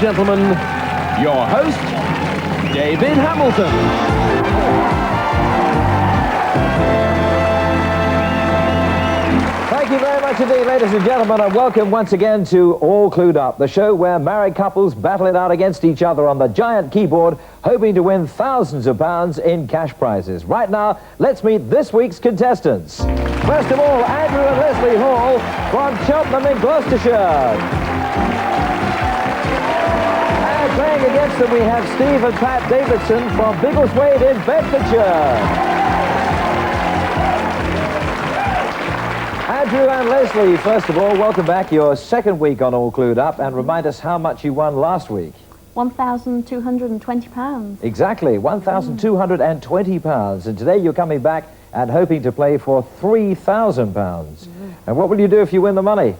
gentlemen, your host, David Hamilton. Thank you very much indeed, ladies and gentlemen, and welcome once again to All Clued Up, the show where married couples battle it out against each other on the giant keyboard, hoping to win thousands of pounds in cash prizes. Right now, let's meet this week's contestants. First of all, Andrew and Leslie Hall from Cheltenham in Gloucestershire. And playing against them, we have Steve and Pat Davidson from Biggleswade in Bedfordshire. Andrew and Leslie, first of all, welcome back. Your second week on All Clued Up, and remind us how much you won last week. £1,220. Exactly, £1,220. And today you're coming back and hoping to play for £3,000. And what will you do if you win the money?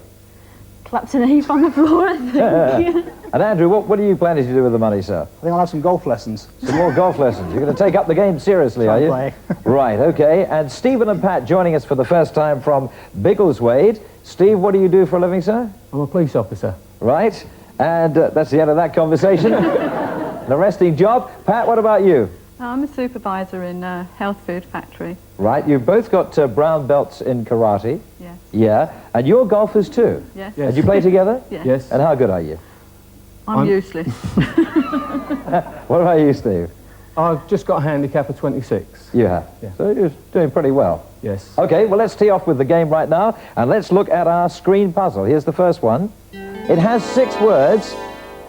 Clapped an heap on the floor, I think. And Andrew, what are you planning to do with the money, sir? I think I'll have some golf lessons. Some more golf lessons. You're going to take up the game seriously, are you? Play. Right, okay. And Stephen and Pat joining us for the first time from Biggleswade. Steve, what do you do for a living, sir? I'm a police officer. Right. And that's the end of that conversation. An arresting job. Pat, what about you? I'm a supervisor in a health food factory. Right, you've both got brown belts in karate. Yes. Yeah, and you're golfers too. Yes. Yes. And you play together? Yes. Yes. And how good are you? I'm useless. What about you, Steve? I've just got a handicap of 26. You have? Yeah. So you're doing pretty well. Yes. Okay, well, let's tee off with the game right now, and let's look at our screen puzzle. Here's the first one. It has 6 words,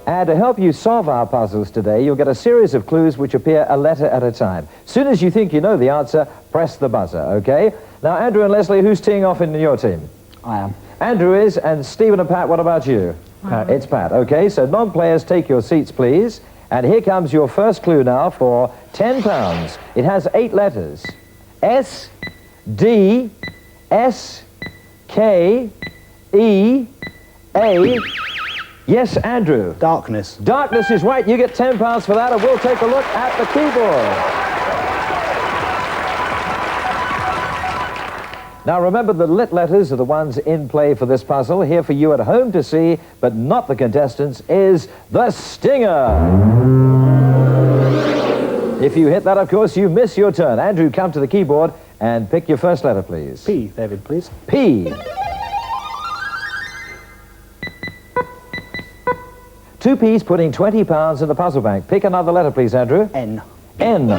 and to help you solve our puzzles today, you'll get a series of clues which appear a letter at a time. Soon as you think you know the answer, press the buzzer, okay? Now, Andrew and Leslie, who's teeing off in your team? I am. Andrew is, and Stephen and Pat, what about you? Pat. It's Pat. Okay, so non-players, take your seats, please. And here comes your first clue now for £10. It has 8 letters. S, D, S, K, E, A. Yes, Andrew. Darkness. Darkness is right. You get £10 for that, and we'll take a look at the keyboard. Now remember, the lit letters are the ones in play for this puzzle. Here for you at home to see, but not the contestants, is the stinger. If you hit that, of course, you miss your turn. Andrew, come to the keyboard and pick your first letter, please. P, David, please. P. 2 P's putting £20 in the puzzle bank. Pick another letter, please, Andrew. N. N.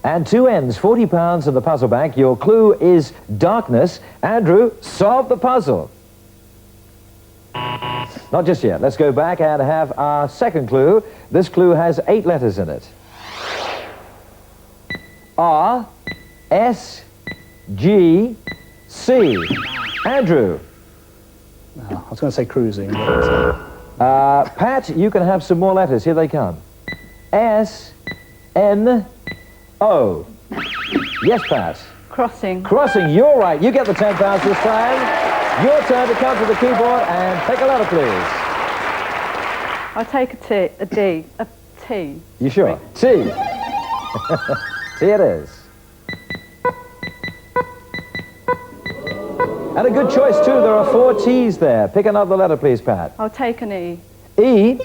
And 2 N's, £40 in the puzzle bank. Your clue is darkness. Andrew, solve the puzzle. Not just yet. Let's go back and have our second clue. This clue has 8 letters in it. R, S, G, C. Andrew. I was going to say cruising. But Pat, you can have some more letters. Here they come. S, N, O. Yes, Pat. Crossing. Crossing, you're right. You get the £10 this time. Your turn to come to the keyboard and pick a letter, please. I take a D, a T. You sure? T. T it is. And a good choice, too. There are 4 T's there. Pick another letter, please, Pat. I'll take an E. E.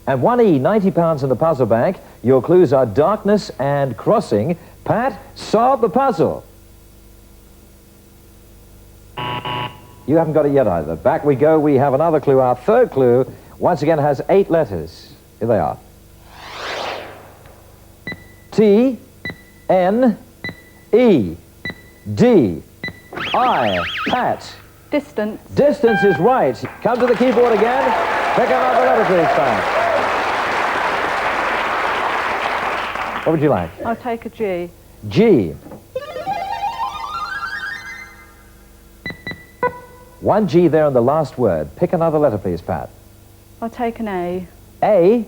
And 1 E, £90 in the puzzle bank. Your clues are darkness and crossing. Pat, solve the puzzle. You haven't got it yet either. Back we go. We have another clue. Our third clue, once again, has 8 letters. Here they are. T, N, E, D, I. Pat. Distance. Distance is right. Come to the keyboard again. Pick another letter, please, Pat. What would you like? I'll take a G. G. 1 G there in the last word. Pick another letter, please, Pat. I'll take an A. A.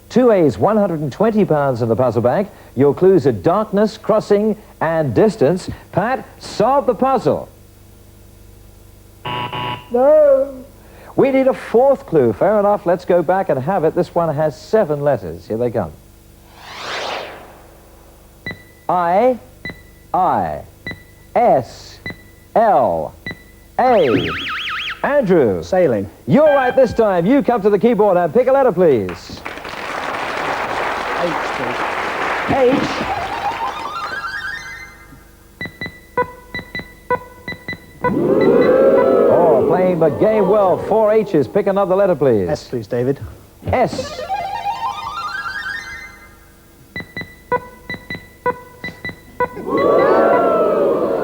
Two A's, £120 in the puzzle bank. Your clues are darkness, crossing, and distance. Pat, solve the puzzle. No. We need a fourth clue. Fair enough. Let's go back and have it. This one has 7 letters. Here they come. I, S, L, A. Andrew. Sailing. You're right this time. You come to the keyboard and pick a letter, please. H, please. H. Oh, playing the game well. 4 H's. Pick another letter, please. S, please, David. S.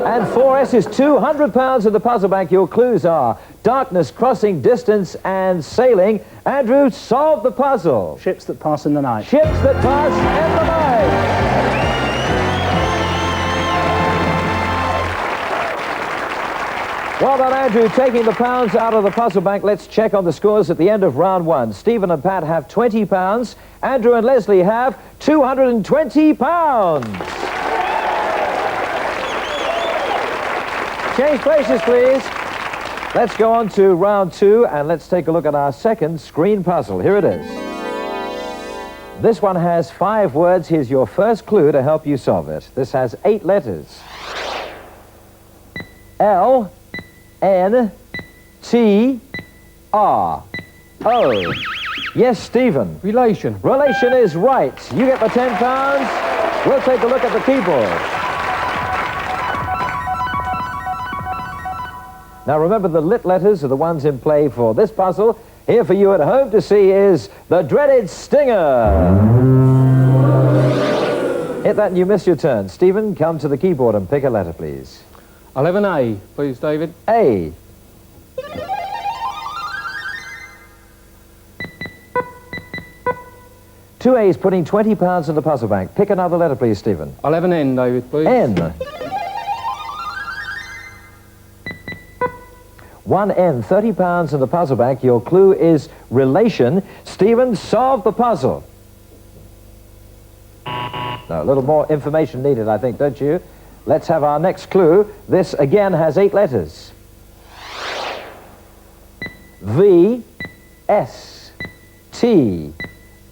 And 4 S's. £200 of the puzzle bank. Your clues are darkness, crossing, distance, and sailing. Andrew, solve the puzzle. Ships that pass in the night. Ships that pass in the night. Well done, Andrew, taking the pounds out of the puzzle bank. Let's check on the scores at the end of round 1. Stephen and Pat have £20. Andrew and Leslie have £220. Change places, please. Let's go on to round 2, and let's take a look at our second screen puzzle. Here it is. This one has 5 words. Here's your first clue to help you solve it. This has 8 letters. L, N, T, R, O. Yes, Stephen. Relation. Relation is right. You get the £10. We'll take a look at the keyboard. Now remember, the lit letters are the ones in play for this puzzle. Here for you at home to see is the dreaded stinger. Hit that and you miss your turn. Stephen, come to the keyboard and pick a letter, please. I'll have an A, please, David. A. Two A's putting £20 in the puzzle bank. Pick another letter, please, Stephen. I'll have an N, David, please. N. 1 N, £30 in the puzzle bank. Your clue is relation. Stephen, solve the puzzle. Now, a little more information needed, I think, don't you? Let's have our next clue. This, again, has 8 letters. V, S, T,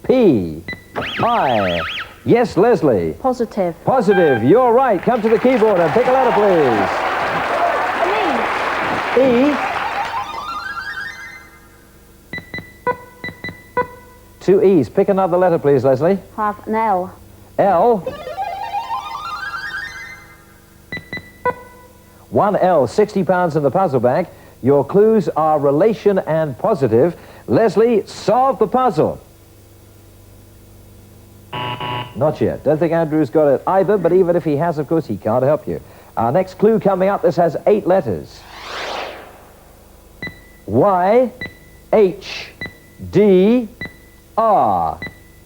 P, I. Yes, Leslie. Positive. Positive. You're right. Come to the keyboard and pick a letter, please. E. 2 E's. Pick another letter, please, Leslie. Have an L. L. 1 L. £60 in the puzzle bank. Your clues are relation and positive. Leslie, solve the puzzle. Not yet. Don't think Andrew's got it either, but even if he has, of course, he can't help you. Our next clue coming up, this has 8 letters. Y, H, D, R,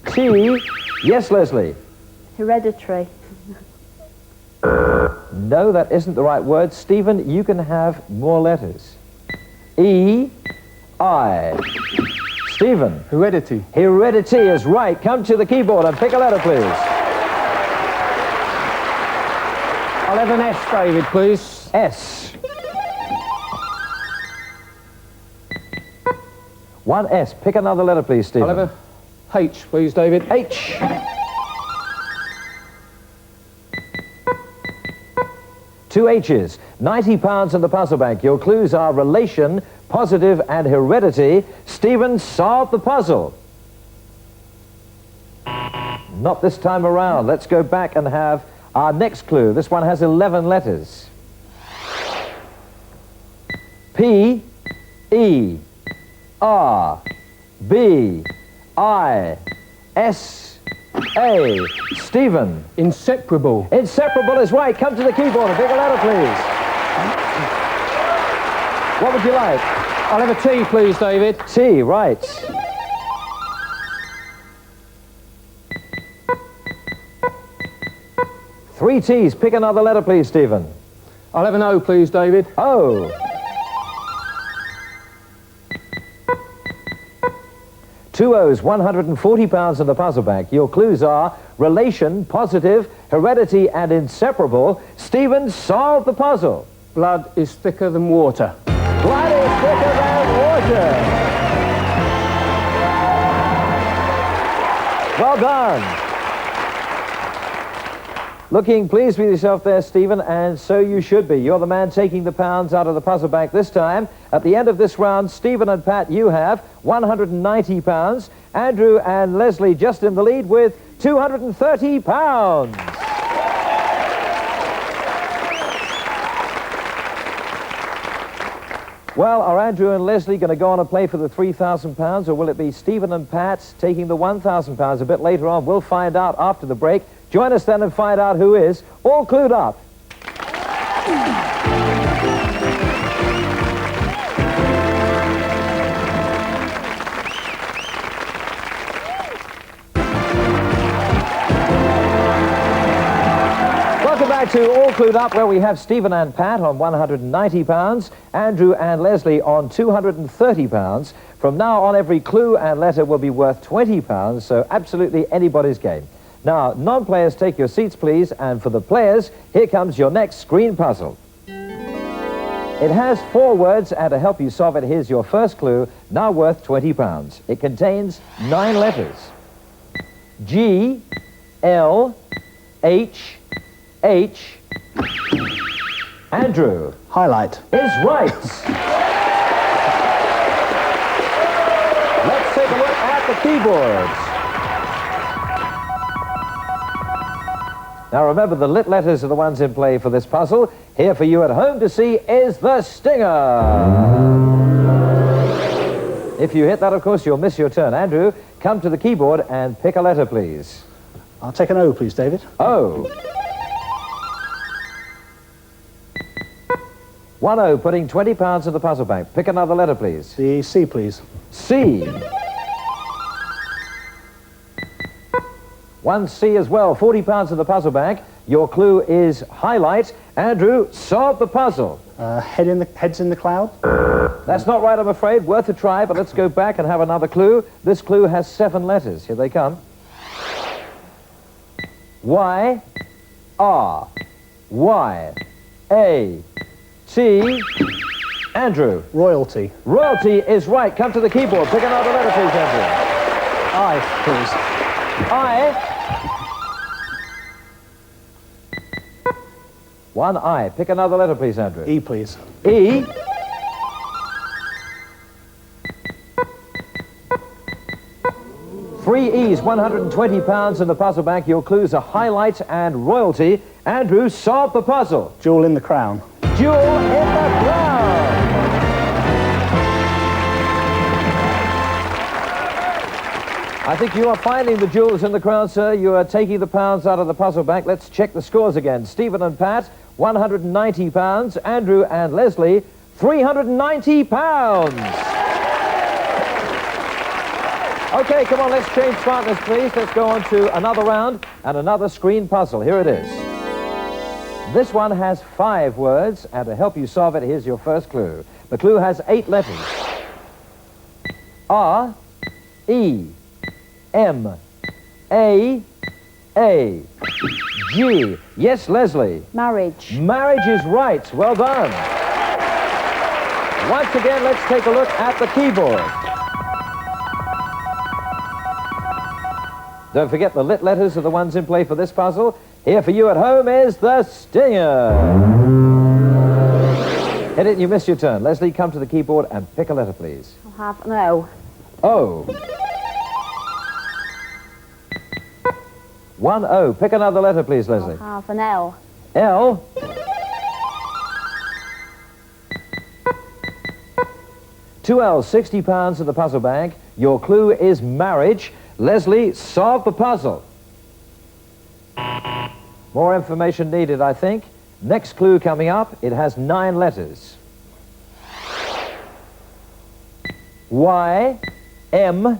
T. Yes, Leslie. Hereditary. No, that isn't the right word. Stephen, you can have more letters. E, I. Stephen. Heredity. Heredity is right. Come to the keyboard and pick a letter, please. I'll have an S, David, please. S. 1 S. Pick another letter, please, Stephen. I'll have a H, please, David. H. Two H's. £90 in the puzzle bank. Your clues are relation, positive, and heredity. Stephen, solve the puzzle. Not this time around. Let's go back and have our next clue. This one has 11 letters. P, E, R, B, I, S, A. Stephen. Inseparable. Inseparable is right. Come to the keyboard and pick a letter, please. What would you like? I'll have a T, please, David. T, right. Three T's. Pick another letter, please, Stephen. I'll have an O, please, David. O. 2 O's, £140 in the puzzle bank. Your clues are relation, positive, heredity, and inseparable. Stephen, solve the puzzle. Blood is thicker than water. Blood is thicker than water. Well done. Looking pleased with yourself there, Stephen, and so you should be. You're the man taking the pounds out of the puzzle bank this time. At the end of this round, Stephen and Pat, you have 190 pounds. Andrew and Leslie just in the lead with 230 pounds. Well, are Andrew and Leslie going to go on and play for the £3,000, or will it be Stephen and Pat taking the £1,000 a bit later on? We'll find out after the break. Join us then and find out who is all clued up. Welcome back to All Clued Up, where we have Stephen and Pat on £190, Andrew and Leslie on £230. From now on, every clue and letter will be worth £20, so absolutely anybody's game. Now, non-players, take your seats, please, and for the players, here comes your next screen puzzle. It has 4 words, and to help you solve it, here's your first clue, now worth £20. It contains 9 letters. G, L, H, H. Andrew. Highlight. Is right. Let's take a look at the keyboards. Now remember, the lit letters are the ones in play for this puzzle. Here for you at home to see is the stinger. If you hit that, of course, you'll miss your turn. Andrew, come to the keyboard and pick a letter, please. I'll take an O, please, David. O. 1 O, putting £20 in the puzzle bank. Pick another letter, please. The C, please. C. 1 C as well, £40 in the puzzle bank. Your clue is highlight. Andrew, solve the puzzle. Heads in the cloud. That's not right, I'm afraid. Worth a try, but let's go back and have another clue. This clue has 7 letters. Here they come. Y, R, Y, A, T. Andrew. Royalty. Royalty is right. Come to the keyboard. Pick another letter, please, Andrew. I, please. I. 1 I. Pick another letter, please, Andrew. E, please. E. Three E's, £120 in the puzzle bank. Your clues are highlight and royalty. Andrew, solve the puzzle. Jewel in the crown. Jewel in the crown. I think you are finding the jewels in the crown, sir. You are taking the pounds out of the puzzle bank. Let's check the scores again. Stephen and Pat, £190. Andrew and Leslie, £390. Okay, come on, let's change partners, please. Let's go on to another round and another screen puzzle. Here it is. This one has 5 words, and to help you solve it, here's your first clue. The clue has 8 letters. R, E, M, A, G. Yes, Leslie. Marriage. Marriage is right. Well done. Once again, let's take a look at the keyboard. Don't forget, the lit letters are the ones in play for this puzzle. Here for you at home is the stinger. Hit it and you miss your turn. Leslie, come to the keyboard and pick a letter, please. I'll have an O. O. 1 O. Pick another letter, please, Leslie. I'll have an L. L. Two L's, £60 in the puzzle bank. Your clue is marriage. Leslie, solve the puzzle. More information needed, I think. Next clue coming up. It has 9 letters. Y, M,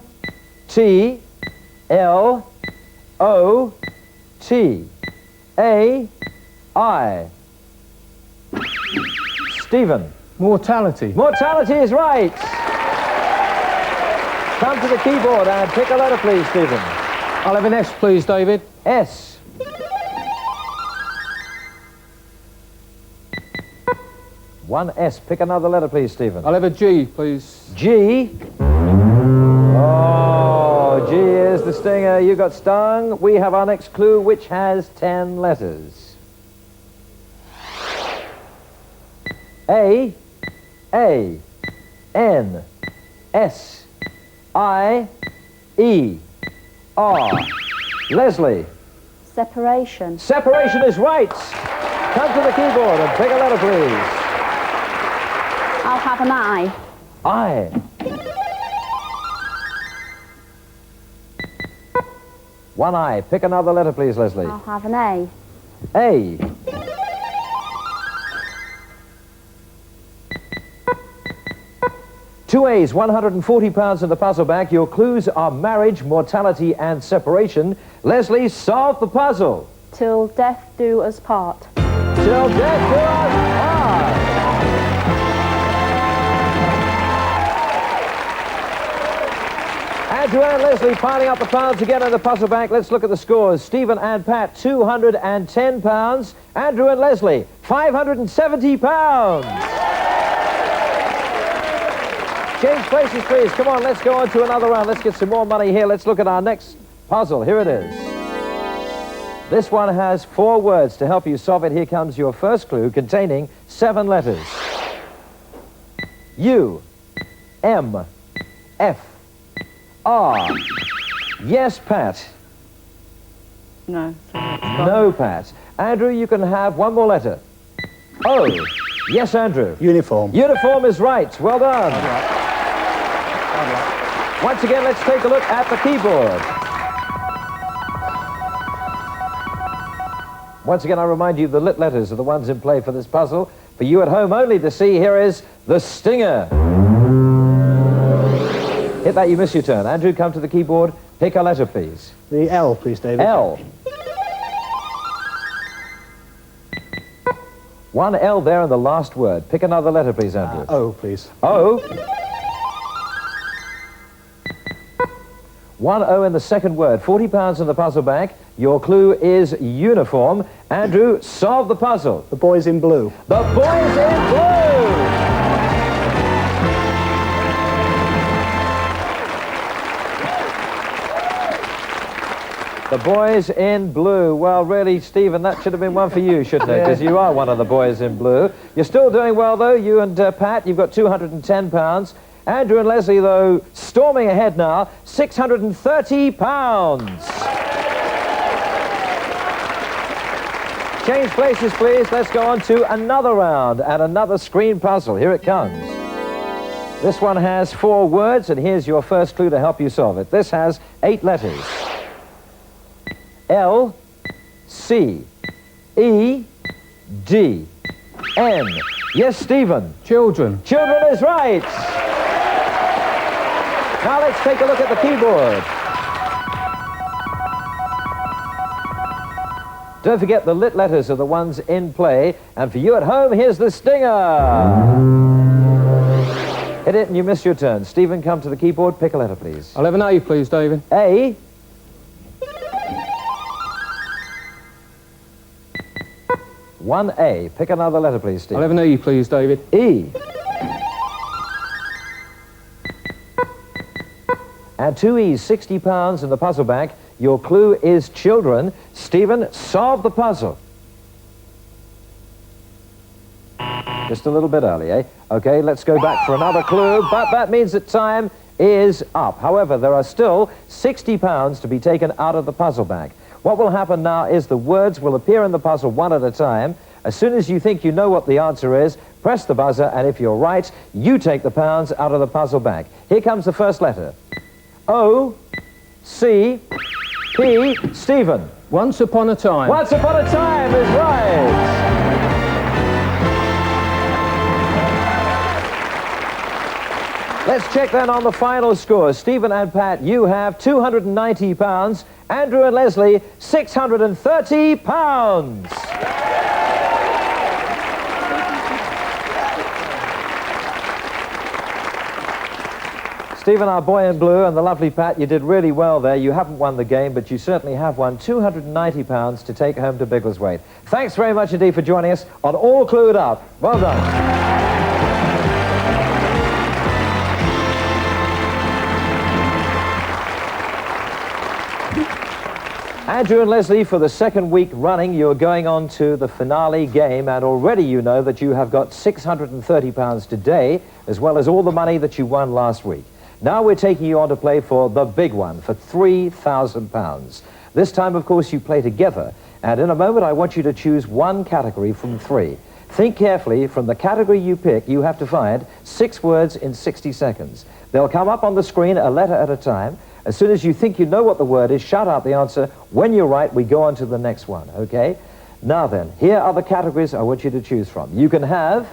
T, L, O, T, A, I. Stephen. Mortality. Mortality is right. Come to the keyboard and pick a letter, please, Stephen. I'll have an S, please, David. S. One S. Pick another letter, please, Stephen. I'll have a G, please. G. Oh, G is the stinger. You got stung. We have our next clue, which has 10 letters. A, N, S, I, E, R. Leslie. Separation. Separation is right. Come to the keyboard and pick a letter, please. I'll have an I. I. One I. Pick another letter, please, Leslie. I'll have an A. A. Two A's, 140 pounds in the puzzle bag. Your clues are marriage, mortality, and separation. Leslie, solve the puzzle. Till death do us part. Till death do us part. Andrew and Leslie piling up the pounds again in the puzzle bank. Let's look at the scores. Stephen and Pat, 210 pounds. Andrew and Leslie, 570 pounds. Change places, please. Come on, let's go on to another round. Let's get some more money here. Let's look at our next puzzle. Here it is. This one has 4 words. To help you solve it, here comes your first clue containing 7 letters. U, M, F, R. Yes, Pat. No. No, Pat. Andrew, you can have one more letter. O. Yes, Andrew. Uniform. Uniform is right. Well done. Once again, let's take a look at the keyboard. Once again, I remind you the lit letters are the ones in play for this puzzle. For you at home only to see, here is the stinger. Hit that, you miss your turn. Andrew, come to the keyboard. Pick a letter, please. The L, please, David. L. One L there in the last word. Pick another letter, please, Andrew. O, please. O. One O in the second word. 40 pounds in the puzzle bag. Your clue is uniform. Andrew, solve the puzzle. The boys in blue. The boys in blue! The boys in blue. Well, really, Stephen, that should have been one for you, shouldn't it? Because you are one of the boys in blue. You're still doing well, though. You and Pat, you've got 210 pounds. Andrew and Leslie, though, storming ahead now, 630 pounds. Change places, please. Let's go on to another round and another screen puzzle. Here it comes. This one has 4 words, and here's your first clue to help you solve it. This has 8 letters. L, C, E, D, N. Yes, Stephen. Children. Children is right. Now let's take a look at the keyboard. Don't forget the lit letters are the ones in play. And for you at home, here's the stinger. Hit it and you miss your turn. Stephen, come to the keyboard. Pick a letter, please. I'll have an A, please, David. A. One A. Pick another letter, please, Stephen. I'll have an E, please, David. E. And 2 E's, 60 pounds in the puzzle bag. Your clue is children. Stephen, solve the puzzle. Just a little bit early, eh? Okay, let's go back for another clue, but that means that time is up. However, there are still 60 pounds to be taken out of the puzzle bag. What will happen now is the words will appear in the puzzle one at a time. As soon as you think you know what the answer is, press the buzzer, and if you're right, you take the pounds out of the puzzle bag. Here comes the first letter. O, C, P, Stephen. Once upon a time. Once upon a time is right. Let's check then on the final score. Stephen and Pat, you have 290 pounds. Andrew and Leslie, 630 pounds. Stephen, our boy in blue, and the lovely Pat, you did really well there. You haven't won the game, but you certainly have won £290 to take home to Biggleswade. Thanks very much indeed for joining us on All Clued Up. Well done. Andrew and Leslie, for the second week running, you're going on to the finale game, and already you know that you have got £630 today, as well as all the money that you won last week. Now we're taking you on to play for the big one, for £3,000. This time, of course, you play together, and in a moment I want you to choose one category from 3. Think carefully. From the category you pick, you have to find 6 words in 60 seconds. They'll come up on the screen a letter at a time. As soon as you think you know what the word is, shout out the answer. When you're right, we go on to the next one, okay? Now then, here are the categories I want you to choose from. You can have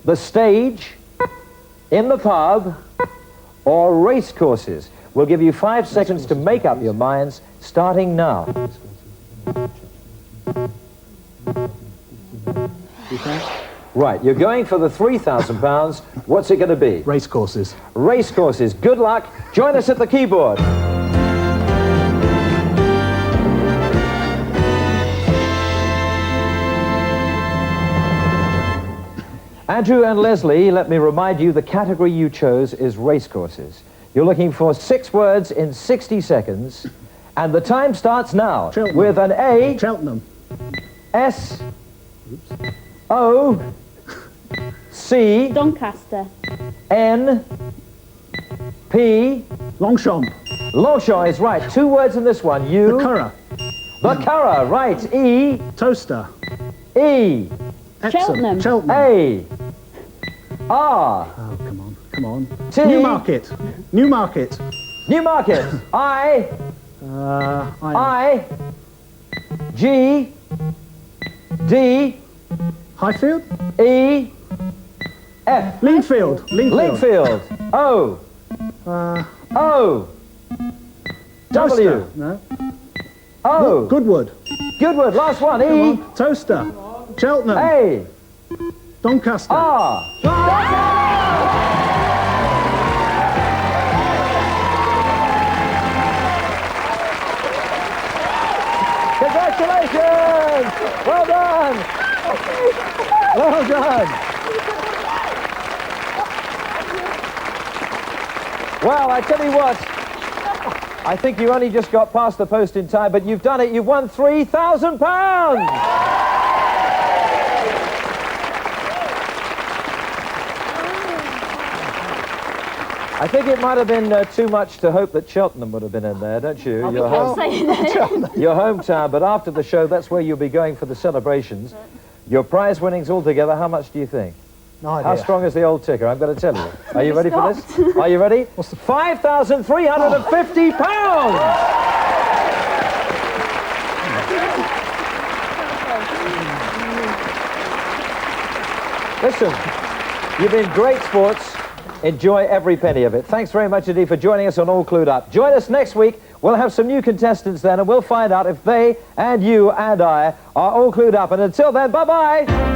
the stage, in the pub, or race courses. We'll give you 5 seconds to make up your minds, starting now. Right, you're going for the £3,000. What's it going to be? Race courses. Race courses. Good luck. Join us at the keyboard. Andrew and Leslie, let me remind you, the category you chose is race courses. You're looking for 6 words in 60 seconds, and the time starts now. Cheltenham. With an A, Cheltenham. S, O, C, Doncaster. N, P, Longchamp. Longchamp is right. 2 words in this one. U, The Curragh. the Curragh, right. E, Toaster. E, Epsom. Cheltenham. Cheltenham. A, R, Oh, come on, come on. T, Newmarket. Newmarket. Newmarket, I, G, D, Highfield. E, F, Lingfield. Lingfield, O, O, W, Toaster. No. O, Goodwood. Goodwood, last one, E, Toaster. Cheltenham. A, Doncaster. R. Congratulations! Well done! Well done! Well, I tell you what, I think you only just got past the post in time, but you've done it. You've won £3,000! I think it might have been too much to hope that Cheltenham would have been in there, don't you? Your hometown, but after the show, that's where you'll be going for the celebrations. Your prize winnings altogether, how much do you think? No idea. How strong is the old ticker? I'm going to tell you. Are you ready for this? Are you ready? What's the £5,350! Listen, you've been great sports. Enjoy every penny of it. Thanks very much indeed for joining us on All Clued Up. Join us next week. We'll have some new contestants then, and we'll find out if they and you and I are all clued up. And until then, bye-bye!